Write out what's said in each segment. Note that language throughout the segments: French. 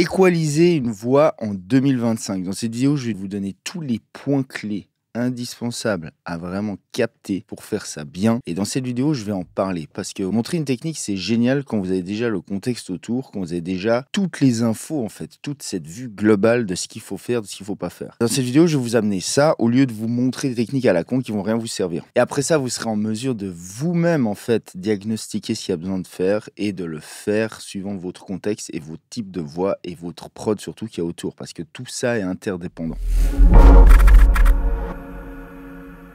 Équaliser une voix en 2025. Dans cette vidéo, je vais vous donner tous les points clés indispensables à vraiment capter pour faire ça bien. Et dans cette vidéo, je vais en parler parce que montrer une technique, c'est génial quand vous avez déjà le contexte autour, quand vous avez déjà toutes les infos, en fait, toute cette vue globale de ce qu'il faut faire, de ce qu'il ne faut pas faire. Dans cette vidéo, je vais vous amener ça au lieu de vous montrer des techniques à la con qui vont rien vous servir. Et après ça, vous serez en mesure de vous-même, en fait, diagnostiquer ce qu'il y a besoin de faire et de le faire suivant votre contexte et vos types de voix et votre prod surtout qu'il y a autour parce que tout ça est interdépendant.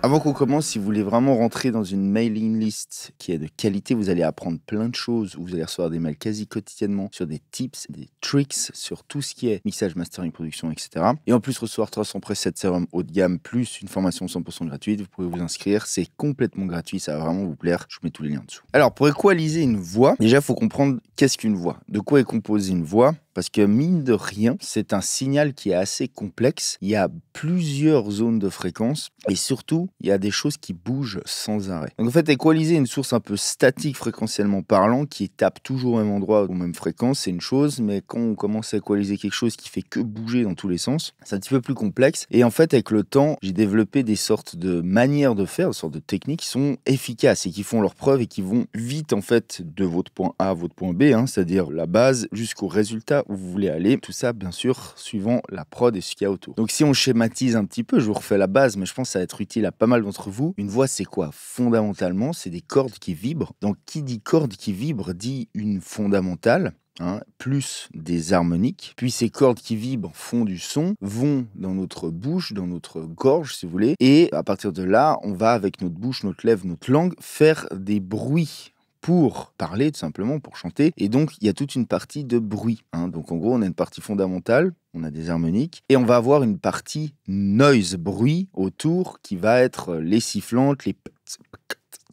Avant qu'on commence, si vous voulez vraiment rentrer dans une mailing list qui est de qualité, vous allez apprendre plein de choses. Vous allez recevoir des mails quasi quotidiennement sur des tips, des tricks, sur tout ce qui est mixage, mastering, production, etc. Et en plus, recevoir 300 presets sérum haut de gamme plus une formation 100% gratuite. Vous pouvez vous inscrire, c'est complètement gratuit, ça va vraiment vous plaire. Je vous mets tous les liens en dessous. Alors, pour équaliser une voix, déjà, il faut comprendre qu'est-ce qu'une voix. De quoi est composée une voix ? Parce que mine de rien, c'est un signal qui est assez complexe. Il y a plusieurs zones de fréquence et surtout, il y a des choses qui bougent sans arrêt. Donc en fait, équaliser une source un peu statique fréquentiellement parlant, qui tape toujours au même endroit, aux mêmes fréquences, c'est une chose. Mais quand on commence à équaliser quelque chose qui fait que bouger dans tous les sens, c'est un petit peu plus complexe. Et en fait, avec le temps, j'ai développé des sortes de manières de faire, des sortes de techniques qui sont efficaces et qui font leurs preuves et qui vont vite en fait de votre point A à votre point B, c'est-à-dire la base jusqu'au résultat où vous voulez aller. Tout ça, bien sûr, suivant la prod et ce qu'il y a autour. Donc, si on schématise un petit peu, je vous refais la base, mais je pense que ça va être utile à pas mal d'entre vous. Une voix, c'est quoi ? Fondamentalement, c'est des cordes qui vibrent. Donc, qui dit corde qui vibre dit une fondamentale. Plus des harmoniques. Puis ces cordes qui vibrent font du son, vont dans notre bouche, dans notre gorge, si vous voulez. Et à partir de là, on va avec notre bouche, notre lèvre, notre langue, faire des bruits pour parler, tout simplement, pour chanter. Et donc, il y a toute une partie de bruit. Donc, en gros, on a une partie fondamentale, on a des harmoniques, et on va avoir une partie noise, bruit, autour, qui va être les sifflantes,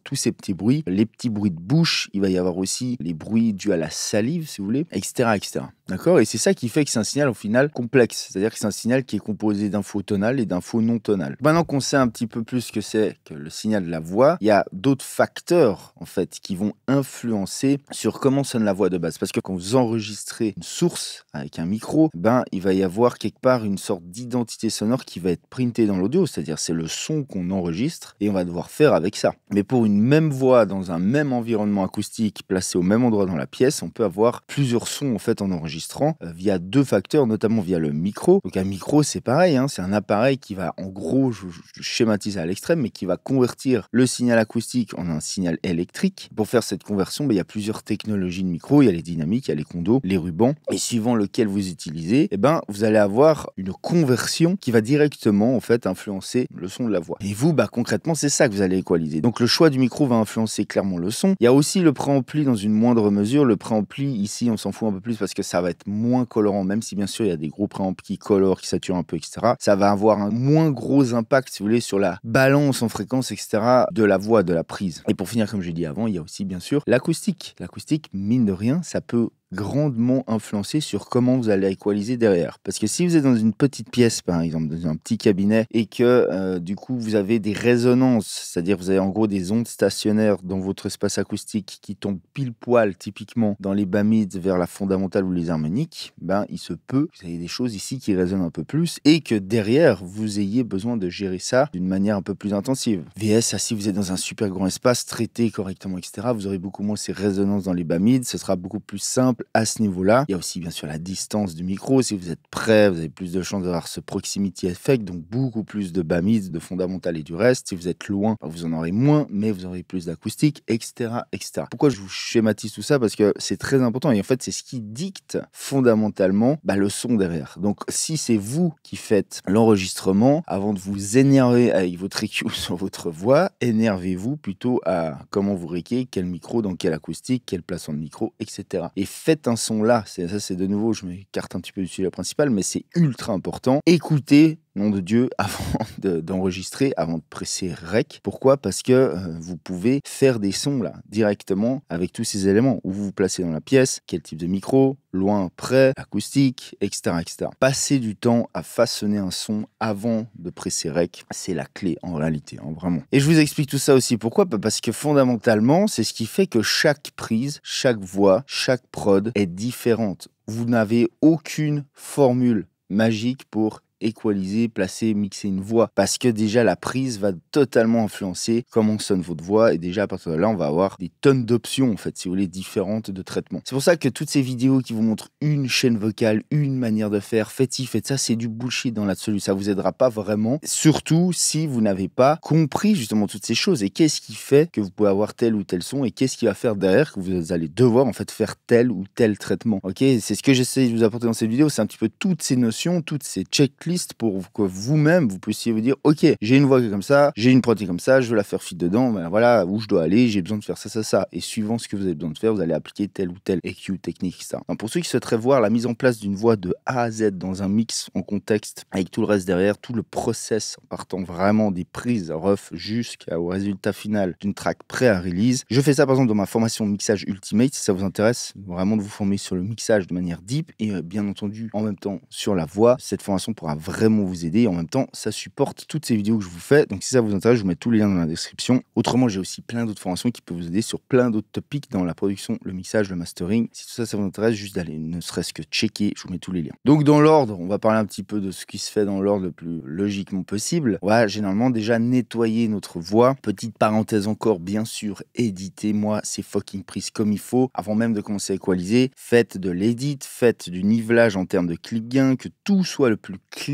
tous ces petits bruits, les petits bruits de bouche, il va y avoir aussi les bruits dus à la salive, si vous voulez, etc., etc. D'accord ? Et c'est ça qui fait que c'est un signal, au final, complexe. C'est-à-dire que c'est un signal qui est composé d'infos tonales et d'infos non tonales. Maintenant qu'on sait un petit peu plus ce que c'est que le signal de la voix, il y a d'autres facteurs, en fait, qui vont influencer sur comment sonne la voix de base. Parce que quand vous enregistrez une source avec un micro, il va y avoir quelque part une sorte d'identité sonore qui va être printée dans l'audio. C'est-à-dire, c'est le son qu'on enregistre et on va devoir faire avec ça. Mais pour une même voix dans un même environnement acoustique placé au même endroit dans la pièce, on peut avoir plusieurs sons, en fait, en enregistrant via deux facteurs, notamment via le micro. Donc un micro, c'est pareil, c'est un appareil qui va, en gros, je schématise à l'extrême, mais qui va convertir le signal acoustique en un signal électrique. Pour faire cette conversion, il y a plusieurs technologies de micro, il y a les dynamiques, il y a les condos, les rubans, et suivant lequel vous utilisez, vous allez avoir une conversion qui va directement, en fait, influencer le son de la voix. Et vous, concrètement, c'est ça que vous allez équaliser. Donc le choix du micro va influencer clairement le son. Il y a aussi le préampli dans une moindre mesure. Le préampli, ici, on s'en fout un peu plus parce que ça va être moins colorant, même si bien sûr il y a des gros préamplis qui colorent, qui saturent un peu, etc. Ça va avoir un moins gros impact, si vous voulez, sur la balance en fréquence, etc. de la voix, de la prise. Et pour finir, comme j'ai dit avant, il y a aussi bien sûr l'acoustique. L'acoustique, mine de rien, ça peut grandement influencer sur comment vous allez équaliser derrière. Parce que si vous êtes dans une petite pièce, par exemple, dans un petit cabinet, et que du coup vous avez des résonances, c'est-à-dire vous avez en gros des ondes stationnaires dans votre espace acoustique qui tombent pile poil typiquement dans les bas mids vers la fondamentale ou les harmoniques, il se peut que vous ayez des choses ici qui résonnent un peu plus et que derrière vous ayez besoin de gérer ça d'une manière un peu plus intensive. VS, si vous êtes dans un super grand espace traité correctement, etc., vous aurez beaucoup moins ces résonances dans les bas mids, ce sera beaucoup plus simple à ce niveau-là. Il y a aussi bien sûr la distance du micro. Si vous êtes près, vous avez plus de chances d'avoir ce proximity effect, donc beaucoup plus de bas mids, de fondamental et du reste. Si vous êtes loin, vous en aurez moins, mais vous aurez plus d'acoustique, etc., etc. Pourquoi je vous schématise tout ça ? Parce que c'est très important et en fait c'est ce qui dicte fondamentalement le son derrière. Donc si c'est vous qui faites l'enregistrement, avant de vous énerver avec votre EQ sur votre voix, énervez-vous plutôt à comment vous réquez, quel micro, dans quelle acoustique, quel placement de micro, etc. Et faites un son là, c'est de nouveau, je m'écarte un petit peu du sujet principal, mais c'est ultra important. Écoutez nom de Dieu, avant d'enregistrer, avant de presser REC. Pourquoi? Parce que vous pouvez faire des sons là, directement avec tous ces éléments. Où vous vous placez dans la pièce, quel type de micro, loin, près, acoustique, etc., etc. Passer du temps à façonner un son avant de presser REC, c'est la clé en réalité, hein, vraiment. Et je vous explique tout ça aussi. Pourquoi? Parce que fondamentalement, c'est ce qui fait que chaque prise, chaque voix, chaque prod est différente. Vous n'avez aucune formule magique pour équaliser, placer, mixer une voix. Parce que déjà, la prise va totalement influencer comment sonne votre voix. Et déjà, à partir de là, on va avoir des tonnes d'options, en fait, si vous voulez, différentes de traitement. C'est pour ça que toutes ces vidéos qui vous montrent une chaîne vocale, une manière de faire, faites ci, faites ça, c'est du bullshit dans l'absolu. Ça vous aidera pas vraiment. Surtout si vous n'avez pas compris justement toutes ces choses. Et qu'est-ce qui fait que vous pouvez avoir tel ou tel son et qu'est-ce qui va faire derrière que vous allez devoir, en fait, faire tel ou tel traitement. Ok, c'est ce que j'essaie de vous apporter dans cette vidéo. C'est un petit peu toutes ces notions, toutes ces checklists pour que vous-même, vous puissiez vous dire, ok, j'ai une voix qui est comme ça, j'ai une prod qui est comme ça, je veux la faire fit dedans, ben voilà où je dois aller, j'ai besoin de faire ça, ça, ça. Et suivant ce que vous avez besoin de faire, vous allez appliquer tel ou tel EQ technique, ça. Donc pour ceux qui souhaiteraient voir la mise en place d'une voix de A à Z dans un mix en contexte, avec tout le reste derrière, tout le process, en partant vraiment des prises rough jusqu'au résultat final d'une track prêt à release. Je fais ça par exemple dans ma formation mixage ultimate, si ça vous intéresse, vraiment de vous former sur le mixage de manière deep et bien entendu en même temps sur la voix. Cette formation pourra vraiment vous aider et en même temps ça supporte toutes ces vidéos que je vous fais, donc si ça vous intéresse je vous mets tous les liens dans la description. Autrement j'ai aussi plein d'autres formations qui peuvent vous aider sur plein d'autres topics dans la production, le mixage, le mastering. Si tout ça ça vous intéresse, juste d'aller ne serait-ce que checker, je vous mets tous les liens. Donc dans l'ordre, on va parler un petit peu de ce qui se fait dans l'ordre le plus logiquement possible. On va généralement déjà nettoyer notre voix. Petite parenthèse encore, bien sûr, éditez-moi ces fucking prises comme il faut avant même de commencer à équaliser. Faites de l'édit, faites du nivelage en termes de clip gain, que tout soit le plus clean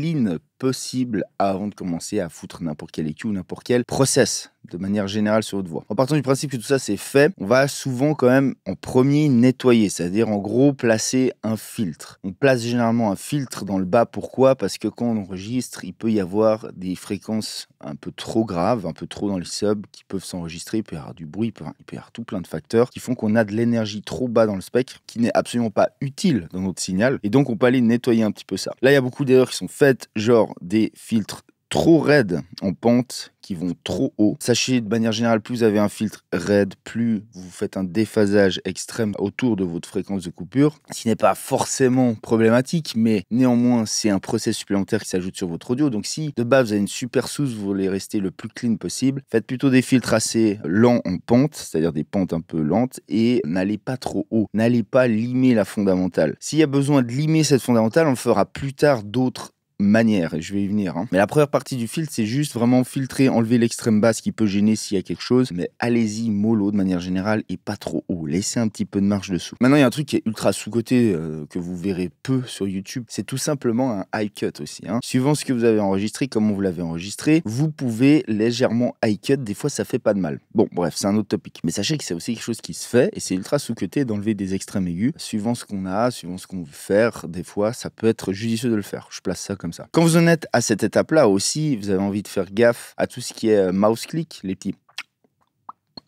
possible avant de commencer à foutre n'importe quel EQ ou n'importe quel process de manière générale sur votre voix. En partant du principe que tout ça c'est fait, on va souvent quand même en premier nettoyer, c'est-à-dire en gros placer un filtre. On place généralement un filtre dans le bas, pourquoi? Parce que quand on enregistre, il peut y avoir des fréquences un peu trop graves, un peu trop dans les subs qui peuvent s'enregistrer, il peut y avoir du bruit, il peut y avoir tout plein de facteurs qui font qu'on a de l'énergie trop bas dans le spectre qui n'est absolument pas utile dans notre signal et donc on peut aller nettoyer un petit peu ça. Là il y a beaucoup d'erreurs qui sont faites, genre des filtres trop raides en pente qui vont trop haut. Sachez de manière générale, plus vous avez un filtre raide, plus vous faites un déphasage extrême autour de votre fréquence de coupure, ce qui n'est pas forcément problématique, mais néanmoins c'est un process supplémentaire qui s'ajoute sur votre audio. Donc si de base vous avez une super source, vous voulez rester le plus clean possible, faites plutôt des filtres assez lents en pente, c'est-à-dire des pentes un peu lentes, et n'allez pas trop haut, n'allez pas limer la fondamentale. S'il y a besoin de limer cette fondamentale, on fera plus tard d'autres manière, et je vais y venir. Mais la première partie du filtre, c'est juste vraiment filtrer, enlever l'extrême basse qui peut gêner s'il y a quelque chose, mais allez-y mollo de manière générale et pas trop haut. Laissez un petit peu de marge dessous. Maintenant, il y a un truc qui est ultra sous-coté que vous verrez peu sur YouTube, c'est tout simplement un high cut aussi. Suivant ce que vous avez enregistré, comment vous l'avez enregistré, vous pouvez légèrement high cut, des fois ça fait pas de mal. Bon, bref, c'est un autre topic. Mais sachez que c'est aussi quelque chose qui se fait et c'est ultra sous-coté d'enlever des extrêmes aigus. Suivant ce qu'on a, suivant ce qu'on veut faire, des fois ça peut être judicieux de le faire. Je place ça comme ça. Quand vous en êtes à cette étape-là aussi, vous avez envie de faire gaffe à tout ce qui est mouse click,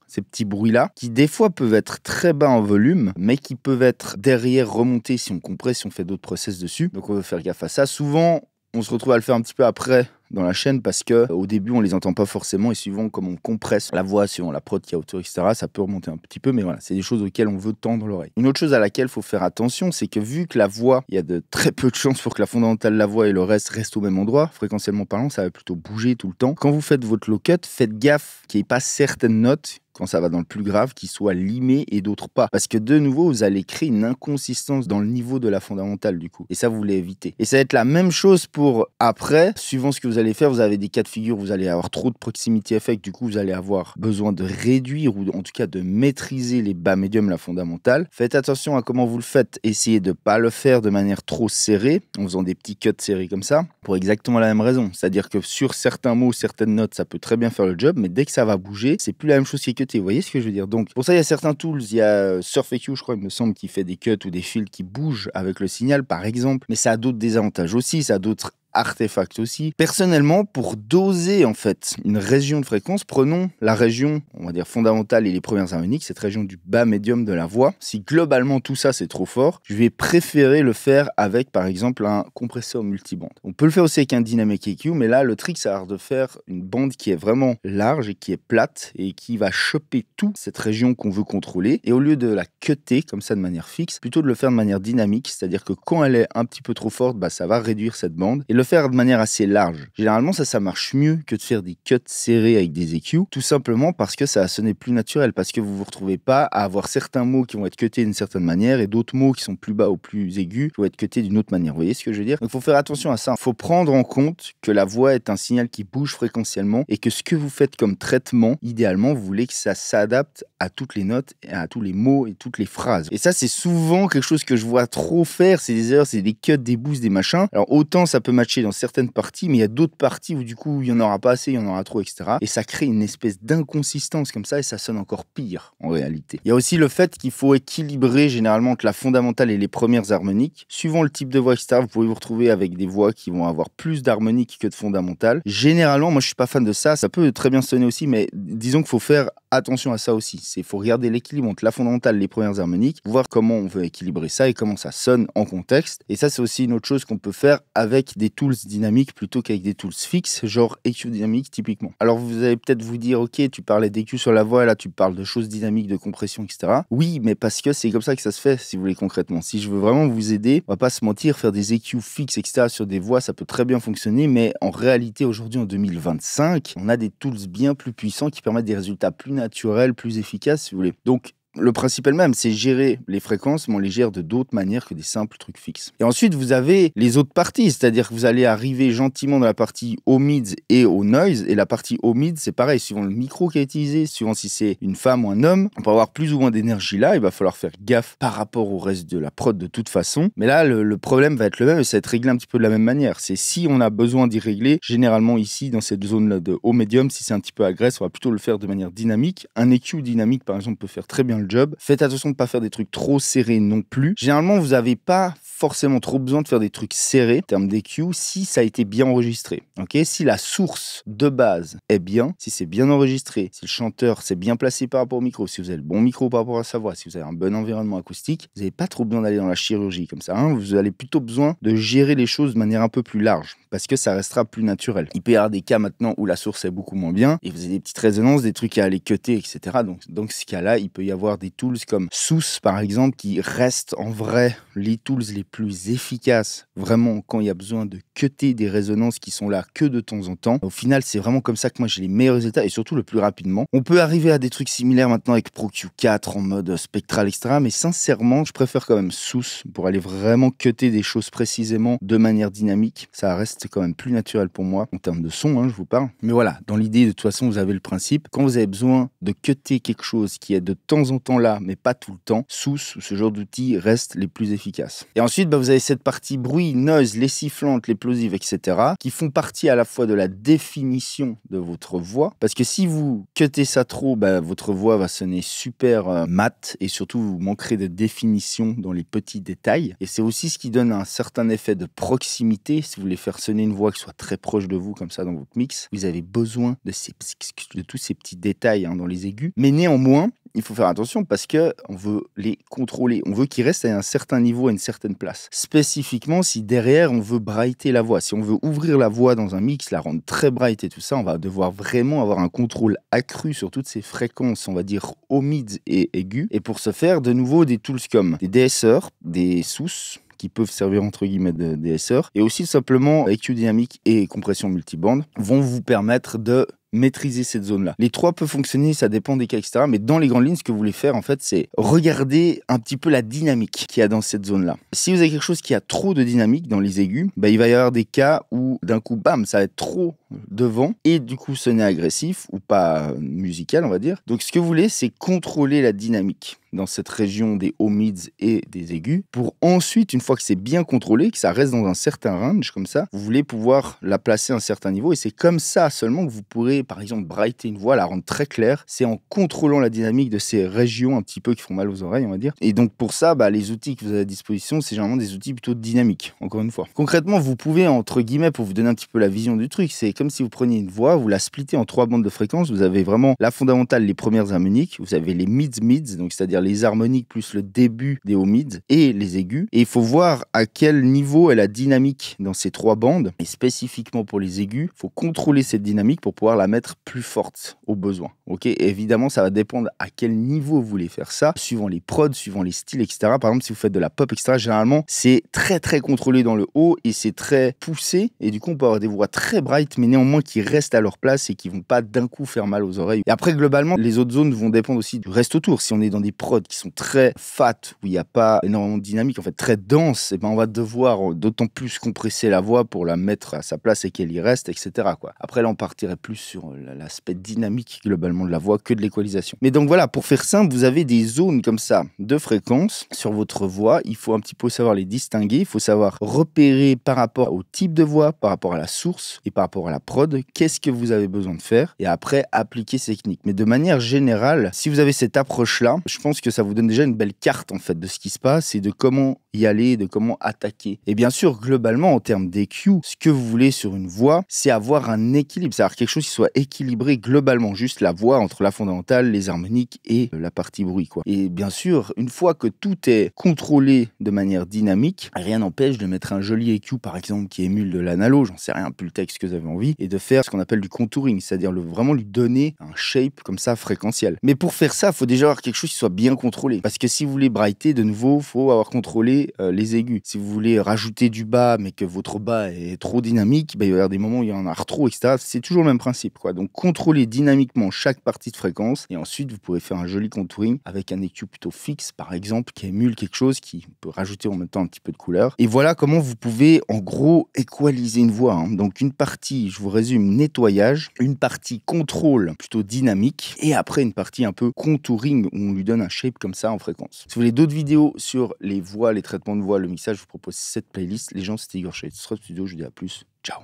ces petits bruits-là, qui des fois peuvent être très bas en volume, mais qui peuvent être derrière remontés si on compresse, si on fait d'autres process dessus. Donc on veut faire gaffe à ça. Souvent, on se retrouve à le faire un petit peu après dans la chaîne parce que au début on les entend pas forcément et suivant comme on compresse la voix, suivant la prod qu'il y a autour, etc., ça peut remonter un petit peu, mais voilà, c'est des choses auxquelles on veut tendre l'oreille. Une autre chose à laquelle il faut faire attention, c'est que vu que la voix, il y a de très peu de chances pour que la fondamentale de la voix et le reste restent au même endroit, fréquentiellement parlant, ça va plutôt bouger tout le temps. Quand vous faites votre low cut, faites gaffe qu'il n'y ait pas certaines notes quand ça va dans le plus grave, qui soient limées et d'autres pas. Parce que de nouveau, vous allez créer une inconsistance dans le niveau de la fondamentale du coup. Et ça, vous voulez éviter. Et ça va être la même chose pour après. Suivant ce que vous allez faire, vous avez des cas de figure, vous allez avoir trop de proximity effect. Du coup, vous allez avoir besoin de réduire ou en tout cas de maîtriser les bas médiums, la fondamentale. Faites attention à comment vous le faites. Essayez de ne pas le faire de manière trop serrée, en faisant des petits cuts serrés comme ça, pour exactement la même raison. C'est-à-dire que sur certains mots, certaines notes, ça peut très bien faire le job, mais dès que ça va bouger, c'est plus la même chose qui est cuté. Vous voyez ce que je veux dire? Donc, pour ça, il y a certains tools. Il y a SurfEQ, je crois, il me semble, qui fait des cuts ou des fils qui bougent avec le signal, par exemple. Mais ça a d'autres désavantages aussi. Ça a d'autres artefacts aussi. Personnellement, pour doser en fait une région de fréquence, prenons la région, on va dire fondamentale et les premières harmoniques, cette région du bas médium de la voix. Si globalement tout ça c'est trop fort, je vais préférer le faire avec par exemple un compresseur multiband. On peut le faire aussi avec un dynamic EQ, mais là le trick c'est de faire une bande qui est vraiment large et qui est plate et qui va choper toute cette région qu'on veut contrôler, et au lieu de la cutter comme ça de manière fixe, plutôt de le faire de manière dynamique, c'est-à-dire que quand elle est un petit peu trop forte, ça va réduire cette bande et le faire de manière assez large. Généralement ça marche mieux que de faire des cuts serrés avec des EQ, tout simplement parce que ça va sonner plus naturel, parce que vous vous retrouvez pas à avoir certains mots qui vont être cutés d'une certaine manière et d'autres mots qui sont plus bas ou plus aigus qui vont être cutés d'une autre manière. Vous voyez ce que je veux dire? Donc il faut faire attention à ça. Il faut prendre en compte que la voix est un signal qui bouge fréquentiellement et que ce que vous faites comme traitement, idéalement, vous voulez que ça s'adapte à toutes les notes, à tous les mots et toutes les phrases. Et ça, c'est souvent quelque chose que je vois trop faire. C'est des erreurs, c'est des cuts, des boosts, des machins. Alors autant ça peut matcher dans certaines parties, mais il y a d'autres parties où du coup, il n'y en aura pas assez, il y en aura trop, etc. Et ça crée une espèce d'inconsistance comme ça et ça sonne encore pire en réalité. Il y a aussi le fait qu'il faut équilibrer généralement entre la fondamentale et les premières harmoniques. Suivant le type de voix, etc., vous pouvez vous retrouver avec des voix qui vont avoir plus d'harmoniques que de fondamentales. Généralement, moi je suis pas fan de ça. Ça peut très bien sonner aussi, mais disons qu'il faut faire attention à ça aussi. Il faut regarder l'équilibre entre la fondamentale et les premières harmoniques, voir comment on veut équilibrer ça et comment ça sonne en contexte. Et ça, c'est aussi une autre chose qu'on peut faire avec des tools dynamiques plutôt qu'avec des tools fixes, genre EQ dynamique typiquement. Alors vous allez peut-être vous dire, ok, tu parlais d'EQ sur la voix, là tu parles de choses dynamiques, de compression, etc. Oui, mais parce que c'est comme ça que ça se fait, si vous voulez concrètement. Si je veux vraiment vous aider, on va pas se mentir, faire des EQ fixes, etc. sur des voix, ça peut très bien fonctionner, mais en réalité, aujourd'hui, en 2025, on a des tools bien plus puissants qui permettent des résultats plus naturels, plus efficaces, si vous voulez. Donc, le principe est le même, c'est gérer les fréquences, mais on les gère de d'autres manières que des simples trucs fixes. Et ensuite, vous avez les autres parties, c'est-à-dire que vous allez arriver gentiment dans la partie au mids et au noise, et la partie au mids, c'est pareil, suivant le micro qui est utilisé, suivant si c'est une femme ou un homme, on peut avoir plus ou moins d'énergie là, il va falloir faire gaffe par rapport au reste de la prod de toute façon. Mais là, le problème va être le même, et ça va être réglé un petit peu de la même manière. C'est si on a besoin d'y régler, généralement ici, dans cette zone-là de haut médium, si c'est un petit peu agresse, on va plutôt le faire de manière dynamique. Un EQ dynamique, par exemple, peut faire très bien le job. Faites attention de ne pas faire des trucs trop serrés non plus. Généralement, vous n'avez pas forcément trop besoin de faire des trucs serrés en termes d'EQ si ça a été bien enregistré. Okay, si la source de base est bien, si c'est bien enregistré, si le chanteur s'est bien placé par rapport au micro, si vous avez le bon micro par rapport à sa voix, si vous avez un bon environnement acoustique, vous n'avez pas trop besoin d'aller dans la chirurgie comme ça. Vous avez plutôt besoin de gérer les choses de manière un peu plus large parce que ça restera plus naturel. Il peut y avoir des cas maintenant où la source est beaucoup moins bien et vous avez des petites résonances, des trucs à aller cutter, etc. Donc dans ce cas-là, il peut y avoir des tools comme Soos par exemple qui restent en vrai les tools les plus efficaces vraiment quand il y a besoin de cutter des résonances qui sont là que de temps en temps. Au final, c'est vraiment comme ça que moi j'ai les meilleurs résultats et surtout le plus rapidement. On peut arriver à des trucs similaires maintenant avec Pro Q4 en mode spectral, etc. Mais sincèrement, je préfère quand même Soos pour aller vraiment cutter des choses précisément de manière dynamique. Ça reste quand même plus naturel pour moi en termes de son, je vous parle. Mais voilà, dans l'idée, de toute façon, vous avez le principe. Quand vous avez besoin de cutter quelque chose qui est de temps en temps là, mais pas tout le temps, Soos ou ce genre d'outils restent les plus efficaces. Et ensuite, vous avez cette partie bruit, noise, les sifflantes, les plosives, etc. qui font partie à la fois de la définition de votre voix. Parce que si vous cuttez ça trop, votre voix va sonner super mat et surtout vous manquerez de définition dans les petits détails. Et c'est aussi ce qui donne un certain effet de proximité. Si vous voulez faire sonner une voix qui soit très proche de vous comme ça dans votre mix, vous avez besoin de tous ces petits détails dans les aigus. Mais néanmoins, il faut faire attention parce que on veut les contrôler. On veut qu'ils restent à un certain niveau, à une certaine place. Spécifiquement, si derrière, on veut brighter la voix, si on veut ouvrir la voix dans un mix, la rendre très bright et tout ça, on va devoir vraiment avoir un contrôle accru sur toutes ces fréquences, on va dire au mid et aigu. Et pour ce faire, de nouveau, des tools comme des DSR, des Soos, qui peuvent servir entre guillemets de DSR, et aussi simplement EQ dynamique et compression multiband vont vous permettre de maîtriser cette zone-là. Les trois peuvent fonctionner, ça dépend des cas, etc. Mais dans les grandes lignes, ce que vous voulez faire, en fait, c'est regarder un petit peu la dynamique qu'il y a dans cette zone-là. Si vous avez quelque chose qui a trop de dynamique dans les aigus, il va y avoir des cas où, d'un coup, bam, ça va être trop devant et du coup sonner agressif ou pas musical, on va dire. Donc, ce que vous voulez, c'est contrôler la dynamique. dans cette région des hauts mids et des aigus, pour ensuite, une fois que c'est bien contrôlé, que ça reste dans un certain range comme ça, vous voulez pouvoir la placer à un certain niveau, et c'est comme ça seulement que vous pourrez, par exemple, brighter une voix, la rendre très claire. C'est en contrôlant la dynamique de ces régions un petit peu qui font mal aux oreilles, on va dire. Et donc pour ça, les outils que vous avez à disposition, c'est généralement des outils plutôt dynamiques, encore une fois. Concrètement, vous pouvez, entre guillemets, pour vous donner un petit peu la vision du truc, c'est comme si vous preniez une voix, vous la splittez en 3 bandes de fréquences. Vous avez vraiment la fondamentale, les premières harmoniques, vous avez les mids, donc c'est-à-dire les harmoniques plus le début des hauts mids et les aigus. Et il faut voir à quel niveau est la dynamique dans ces 3 bandes. Et spécifiquement pour les aigus, il faut contrôler cette dynamique pour pouvoir la mettre plus forte au besoin. Ok, et évidemment, ça va dépendre à quel niveau vous voulez faire ça, suivant les prods, suivant les styles, etc. Par exemple, si vous faites de la pop, etc., généralement, c'est très très contrôlé dans le haut et c'est très poussé. Et du coup, on peut avoir des voix très bright, mais néanmoins qui restent à leur place et qui vont pas d'un coup faire mal aux oreilles. Et après, globalement, les autres zones vont dépendre aussi du reste autour. Si on est dans des prods qui sont très fat, où il n'y a pas énormément de dynamique, en fait très dense, et on va devoir d'autant plus compresser la voix pour la mettre à sa place et qu'elle y reste, etc., quoi. Après, là, on partirait plus sur l'aspect dynamique globalement de la voix que de l'équalisation. Mais donc voilà, pour faire simple, vous avez des zones comme ça de fréquences sur votre voix. Il faut un petit peu savoir les distinguer. Il faut savoir repérer par rapport au type de voix, par rapport à la source et par rapport à la prod, qu'est-ce que vous avez besoin de faire et après appliquer ces techniques. Mais de manière générale, si vous avez cette approche-là, je pense que ça vous donne déjà une belle carte en fait de ce qui se passe et de comment y aller, de comment attaquer. Et bien sûr, globalement, en termes d'EQ, ce que vous voulez sur une voix, c'est avoir un équilibre, c'est-à-dire quelque chose qui soit équilibré globalement, juste la voix entre la fondamentale, les harmoniques et la partie bruit, quoi. Et bien sûr, une fois que tout est contrôlé de manière dynamique, rien n'empêche de mettre un joli EQ, par exemple, qui émule de l'analo, j'en sais rien, plus le texte que vous avez envie, et de faire ce qu'on appelle du contouring, c'est-à-dire vraiment lui donner un shape comme ça fréquentiel. Mais pour faire ça, il faut déjà avoir quelque chose qui soit bien contrôlé. Parce que si vous voulez brighter, de nouveau, il faut avoir contrôlé les aigus. Si vous voulez rajouter du bas, mais que votre bas est trop dynamique, il va y avoir des moments où il y en a trop, etc. C'est toujours le même principe, quoi. Donc, contrôlez dynamiquement chaque partie de fréquence, et ensuite, vous pourrez faire un joli contouring avec un EQ plutôt fixe, par exemple, qui émule quelque chose, qui peut rajouter en même temps un petit peu de couleur. Et voilà comment vous pouvez, en gros, équaliser une voix, hein. Donc, une partie, je vous résume, nettoyage, une partie contrôle plutôt dynamique, et après, une partie un peu contouring, où on lui donne un shape comme ça en fréquence. Si vous voulez d'autres vidéos sur les voix, les traitements de voix, le mixage, je vous propose cette playlist. Les gens, c'était Igor Shade. Ce sera cette vidéo, je vous dis à plus. Ciao.